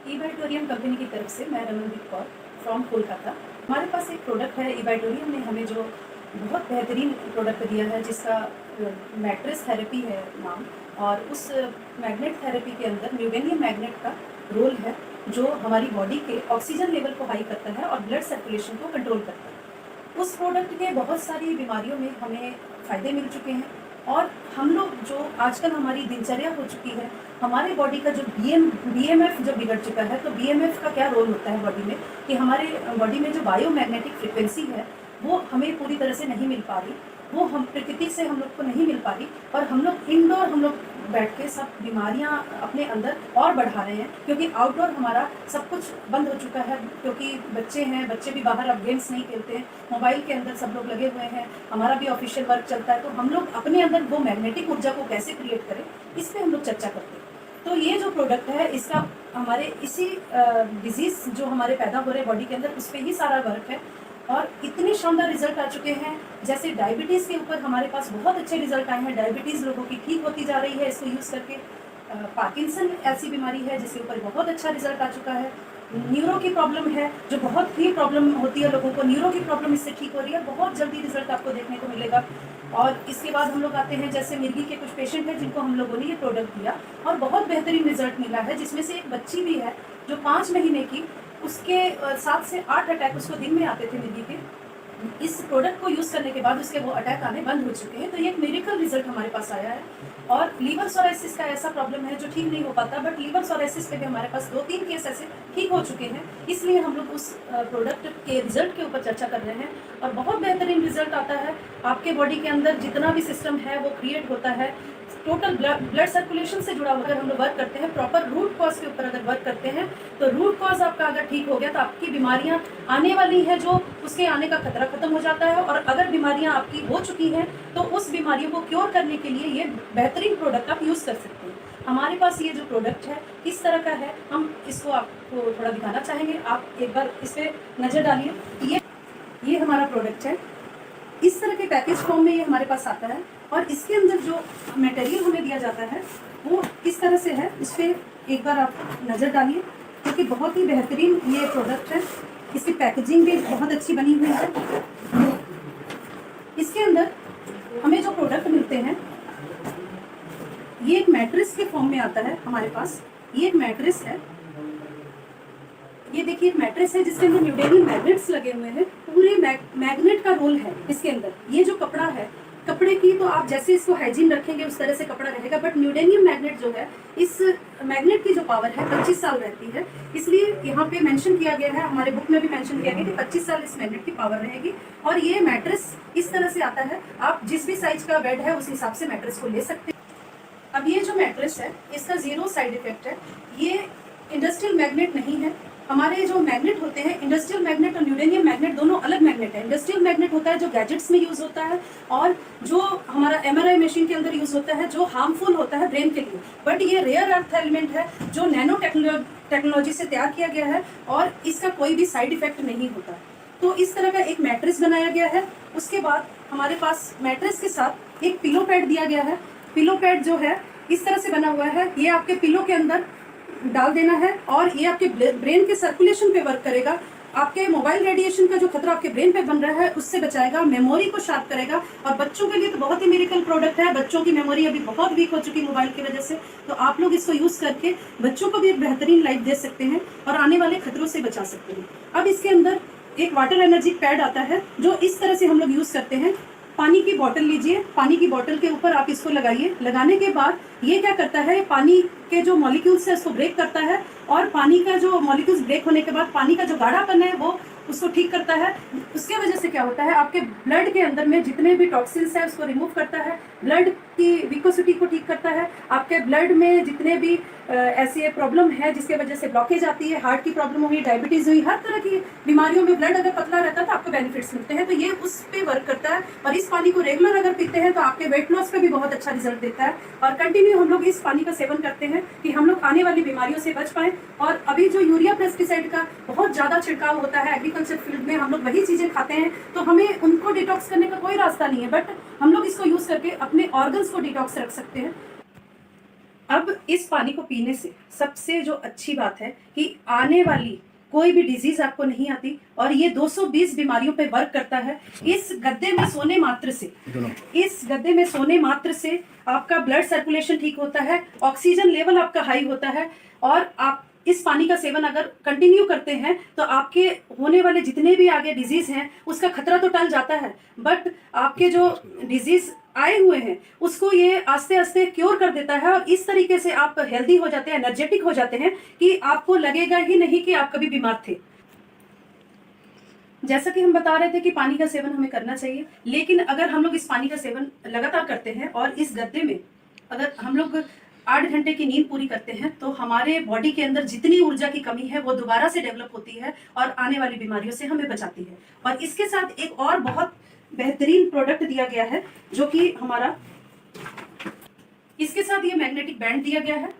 ईबाइटोरियम company की तरफ से मैं रमनदीप कौर फ्रॉम कोलकाता। हमारे पास एक प्रोडक्ट है, ईबाइटोरियम ने हमें जो बहुत बेहतरीन प्रोडक्ट दिया है जिसका मैट्रेस थेरेपी है नाम, और उस मैग्नेट थेरेपी के अंदर न्यूडेनियम मैग्नेट का रोल है जो हमारी बॉडी के ऑक्सीजन लेवल को हाई करता है और ब्लड सर्कुलेशन को कंट्रोल करता है। उस प्रोडक्ट के बहुत सारी बीमारियों में हमें फ़ायदे मिल चुके हैं और हम लोग जो आजकल हमारी दिनचर्या हो चुकी है, हमारे बॉडी का जो बीएमएफ जो बिगड़ चुका है, तो बीएमएफ का क्या रोल होता है बॉडी में कि हमारे बॉडी में जो बायोमैग्नेटिक फ्रिक्वेंसी है वो हमें पूरी तरह से नहीं मिल पा रही, वो हम प्रकृति से हम लोग को नहीं मिल पा रही, और हम लोग इंडोर हम लोग बैठ के सब बीमारियां अपने अंदर और बढ़ा रहे हैं, क्योंकि आउटडोर हमारा सब कुछ बंद हो चुका है। क्योंकि बच्चे हैं, बच्चे भी बाहर अब गेम्स नहीं खेलते हैं, मोबाइल के अंदर सब लोग लगे हुए हैं, हमारा भी ऑफिशियल वर्क चलता है, तो हम लोग अपने अंदर वो मैग्नेटिक ऊर्जा को कैसे क्रिएट करें, इस पर हम लोग चर्चा करते हैं। तो ये जो प्रोडक्ट है इसका हमारे इसी डिजीज़ जो हमारे पैदा हो रहे बॉडी के अंदर, उस पर ही सारा वर्क है और इतने शानदार रिजल्ट आ चुके हैं। जैसे डायबिटीज़ के ऊपर हमारे पास बहुत अच्छे रिजल्ट आए हैं, डायबिटीज़ लोगों की ठीक होती जा रही है इसको यूज़ करके। पार्किंसन ऐसी बीमारी है जिसके ऊपर बहुत अच्छा रिजल्ट आ चुका है। न्यूरो की प्रॉब्लम है जो बहुत ही प्रॉब्लम होती है लोगों को, न्यूरो की प्रॉब्लम इससे ठीक हो रही है, बहुत जल्दी रिजल्ट आपको देखने को मिलेगा। और इसके बाद हम लोग आते हैं, जैसे मिर्गी के कुछ पेशेंट हैं जिनको हम लोगों ने ये प्रोडक्ट दिया और बहुत बेहतरीन रिजल्ट मिला है, जिसमें से एक बच्ची भी है जो 5 महीने की, उसके 7 से 8 अटैक उसको दिन में आते थे मिर्गी के। इस प्रोडक्ट को यूज़ करने के बाद उसके वो अटैक आने बंद हो चुके हैं। तो ये एक मेडिकल रिजल्ट हमारे पास आया है। और लीवर सोराइसिस का ऐसा प्रॉब्लम है जो ठीक नहीं हो पाता, बट लीवर सोराइसिस पे भी हमारे पास 2-3 केस ऐसे ठीक हो चुके हैं। इसलिए हम लोग उस प्रोडक्ट के रिजल्ट के ऊपर चर्चा कर रहे हैं और बहुत बेहतरीन रिजल्ट आता है। आपके बॉडी के अंदर जितना भी सिस्टम है वो क्रिएट होता है, टोटल ब्लड सर्कुलेशन से जुड़ा होकर हम लोग वर्क करते हैं। प्रॉपर रूट कॉज के ऊपर अगर वर्क करते हैं तो रूट कॉज आपका अगर ठीक हो गया तो आपकी बीमारियां आने वाली हैं जो उसके आने का खतरा खत्म हो जाता है, और अगर बीमारियां आपकी हो चुकी हैं तो उस बीमारियों को क्योर करने के लिए ये बेहतरीन प्रोडक्ट आप यूज़ कर सकते हैं। हमारे पास ये जो प्रोडक्ट है किस तरह का है, हम इसको आपको थोड़ा दिखाना चाहेंगे। आप एक बार इस पर नज़र डालिए। ये हमारा प्रोडक्ट है, इस तरह के पैकेज फॉर्म में ये हमारे पास आता है और इसके अंदर जो मटेरियल हमें दिया जाता है वो किस तरह से है, इस पर एक बार आप नज़र डालिए, क्योंकि बहुत ही बेहतरीन ये प्रोडक्ट है। इसकी पैकेजिंग भी बहुत अच्छी बनी हुई है। इसके अंदर हमें जो प्रोडक्ट मिलते हैं ये एक मैट्रेस के फॉर्म में आता है हमारे पास। ये एक मैट्रेस है, ये देखिए एक मैट्रेस है जिसके अंदर न्यूडेनियम मैग्नेट्स लगे हुए हैं। पूरे मैग्नेट का रोल है इसके अंदर। ये जो कपड़ा है, कपड़े की तो आप जैसे इसको हाइजीन रखेंगे उस तरह से कपड़ा रहेगा, बट न्यूडेनियम मैग्नेट जो है, इस मैग्नेट की जो पावर है 25 साल रहती है। इसलिए यहाँ पे मेंशन किया गया है, हमारे बुक में भी मेंशन किया गया कि 25 साल इस मैग्नेट की पावर रहेगी। और ये मैट्रेस इस तरह से आता है, आप जिस भी साइज का बेड है उस हिसाब से मैट्रेस को ले सकते हैं। अब ये जो मैट्रेस है इसका 0 साइड इफेक्ट है। ये इंडस्ट्रियल मैग्नेट नहीं है। हमारे जो मैग्नेट होते हैं, इंडस्ट्रियल मैग्नेट और न्यूडेनियम मैग्नेट दोनों अलग मैग्नेट है। इंडस्ट्रियल मैग्नेट होता है जो गैजेट्स में यूज होता है और जो हमारा एमआरआई मशीन के अंदर यूज होता है, जो हार्मफुल होता है ब्रेन के लिए। बट ये रेयर अर्थ एलिमेंट है जो नैनो टेक्नोलॉजी से तैयार किया गया है और इसका कोई भी साइड इफेक्ट नहीं होता। तो इस तरह का एक मैट्रेस बनाया गया है। उसके बाद हमारे पास मैट्रेस के साथ एक पिलो पैड दिया गया है। पिलो पैड जो है इस तरह से बना हुआ है, ये आपके पिलो के अंदर डाल देना है और ये आपके ब्रेन के सर्कुलेशन पे वर्क करेगा। आपके मोबाइल रेडिएशन का जो खतरा आपके ब्रेन पे बन रहा है उससे बचाएगा, मेमोरी को शार्प करेगा। और बच्चों के लिए तो बहुत ही मेडिकल प्रोडक्ट है। बच्चों की मेमोरी अभी बहुत वीक हो चुकी मोबाइल की वजह से, तो आप लोग इसको यूज़ करके बच्चों को भी एक बेहतरीन लाइफ दे सकते हैं और आने वाले खतरों से बचा सकते हैं। अब इसके अंदर एक वाटर एनर्जी पैड आता है जो इस तरह से हम लोग यूज़ करते हैं। पानी की बोतल लीजिए, पानी की बोतल के ऊपर आप इसको लगाइए। लगाने के बाद ये क्या करता है, पानी के जो मॉलिक्यूल्स है उसको ब्रेक करता है और पानी का जो मॉलिक्यूल्स ब्रेक होने के बाद पानी का जो गाढ़ापन है वो उसको ठीक करता है। उसके वजह से क्या होता है, आपके ब्लड के अंदर में जितने भी टॉक्सिन्स है उसको रिमूव करता है, ब्लड की विकोसिटी को ठीक करता है। आपके ब्लड में जितने भी ऐसी प्रॉब्लम है जिसके वजह से ब्लॉकेज आती है, हार्ट की प्रॉब्लम हुई, डायबिटीज़ हुई, हर तरह की बीमारियों में ब्लड अगर पतला रहता है तो आपको बेनिफिट्स मिलते हैं। तो ये उस पर वर्क करता है। और इस पानी को रेगुलर अगर पीते हैं तो आपके वेट लॉस पे भी बहुत अच्छा रिजल्ट देता है। और कंटिन्यू हम लोग इस पानी का सेवन करते हैं कि हम लोग आने वाली बीमारियों से बच पाएँ। और अभी जो यूरिया पेस्टिसाइड का बहुत ज़्यादा छिड़काव होता है एग्रीकल्चर फील्ड में, हम लोग वही चीज़ें खाते हैं, तो हमें उनको डिटॉक्स करने का कोई रास्ता नहीं है। बट हम लोग इसको यूज़ करके अपने ऑर्गन्स को डिटॉक्स रख सकते हैं। अब इस पानी को पीने से सबसे जो अच्छी बात है कि आने वाली कोई भी डिजीज आपको नहीं आती, और ये 220 बीमारियों पे वर्क करता है। इस गद्दे में सोने मात्र से आपका ब्लड सर्कुलेशन ठीक होता है, ऑक्सीजन लेवल आपका हाई होता है, और आप इस पानी का सेवन अगर कंटिन्यू करते हैं तो आपके होने वाले जितने भी आगे डिजीज हैं उसका खतरा तो टल जाता है, बट आपके जो डिजीज आए हुए हैं उसको ये आस्ते आस्ते क्योर कर देता है, और इस तरीके से आप हेल्दी हो जाते हैं, एनर्जेटिक हो जाते हैं कि आपको लगेगा ही नहीं कि आप कभी बीमार थे। जैसा कि हम बता रहे थे कि पानी का सेवन हमें करना चाहिए, लेकिन अगर हम लोग इस पानी का सेवन लगातार करते हैं और इस गद्दे में अगर हम लोग 8 घंटे की नींद पूरी करते हैं तो हमारे बॉडी के अंदर जितनी ऊर्जा की कमी है वो दोबारा से डेवलप होती है और आने वाली बीमारियों से हमें बचाती है। और इसके साथ एक और बहुत बेहतरीन प्रोडक्ट दिया गया है जो कि हमारा, इसके साथ ये मैग्नेटिक बैंड दिया गया है,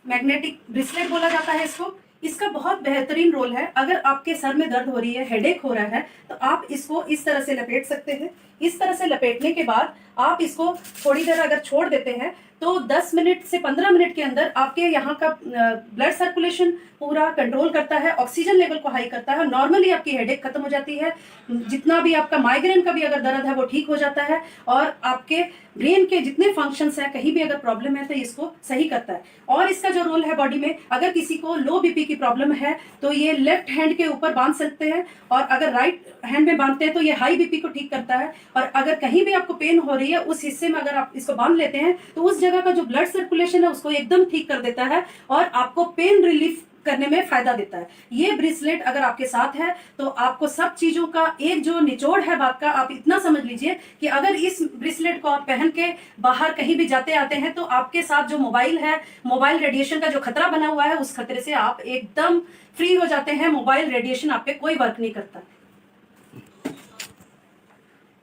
मैग्नेटिक ब्रेसलेट बोला जाता है इसको। इसका बहुत बेहतरीन रोल है। अगर आपके सर में दर्द हो रही है, हेडेक हो रहा है, तो आप इसको इस तरह से लपेट सकते हैं। इस तरह से लपेटने के बाद आप इसको थोड़ी देर अगर छोड़ देते हैं तो 10 मिनट से 15 मिनट के अंदर आपके यहाँ का ब्लड सर्कुलेशन पूरा कंट्रोल करता है, ऑक्सीजन लेवल को हाई करता है, नॉर्मली आपकी हेडेक खत्म हो जाती है, जितना भी आपका माइग्रेन का भी अगर दर्द है वो ठीक हो जाता है, और आपके ब्रेन के जितने फंक्शंस हैं कहीं भी अगर प्रॉब्लम है तो इसको सही करता है। और इसका जो रोल है बॉडी में, अगर किसी को लो बीपी की प्रॉब्लम है तो ये लेफ्ट हैंड के ऊपर बांध सकते हैं, और अगर राइट हैंड में बांधते हैं तो ये हाई बीपी को ठीक करता है। और अगर कहीं भी आपको पेन हो रही है उस हिस्से में अगर आप इसको बांध लेते हैं तो उस जगह का जो ब्लड सर्कुलेशन है उसको एकदम ठीक कर देता है और आपको पेन रिलीफ करने में फायदा देता है। ये ब्रेसलेट अगर आपके साथ है तो आपको सब चीजों का एक जो निचोड़ है बात का, आप इतना समझ लीजिए कि अगर इस ब्रेसलेट को आप पहन के बाहर कहीं भी जाते आते हैं तो आपके साथ जो मोबाइल है, मोबाइल रेडिएशन का जो खतरा बना हुआ है उस खतरे से आप एकदम फ्री हो जाते हैं। मोबाइल रेडिएशन आप पे कोई वर्क नहीं करता।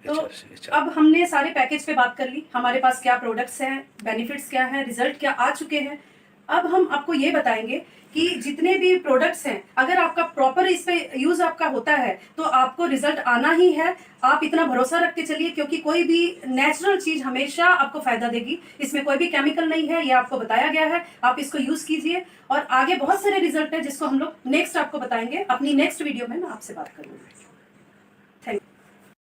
तो अब हमने सारे पैकेज पे बात कर ली, हमारे पास क्या प्रोडक्ट्स हैं, बेनिफिट्स क्या हैं, रिजल्ट क्या आ चुके हैं। अब हम आपको ये बताएंगे कि जितने भी प्रोडक्ट्स हैं अगर आपका प्रॉपर इस पे यूज आपका होता है तो आपको रिजल्ट आना ही है। आप इतना भरोसा रख के चलिए, क्योंकि कोई भी नेचुरल चीज हमेशा आपको फायदा देगी, इसमें कोई भी केमिकल नहीं है, ये आपको बताया गया है। आप इसको यूज कीजिए और आगे बहुत सारे रिजल्ट है जिसको हम लोग नेक्स्ट आपको बताएंगे, अपनी नेक्स्ट वीडियो में मैं आपसे बात करूंगी।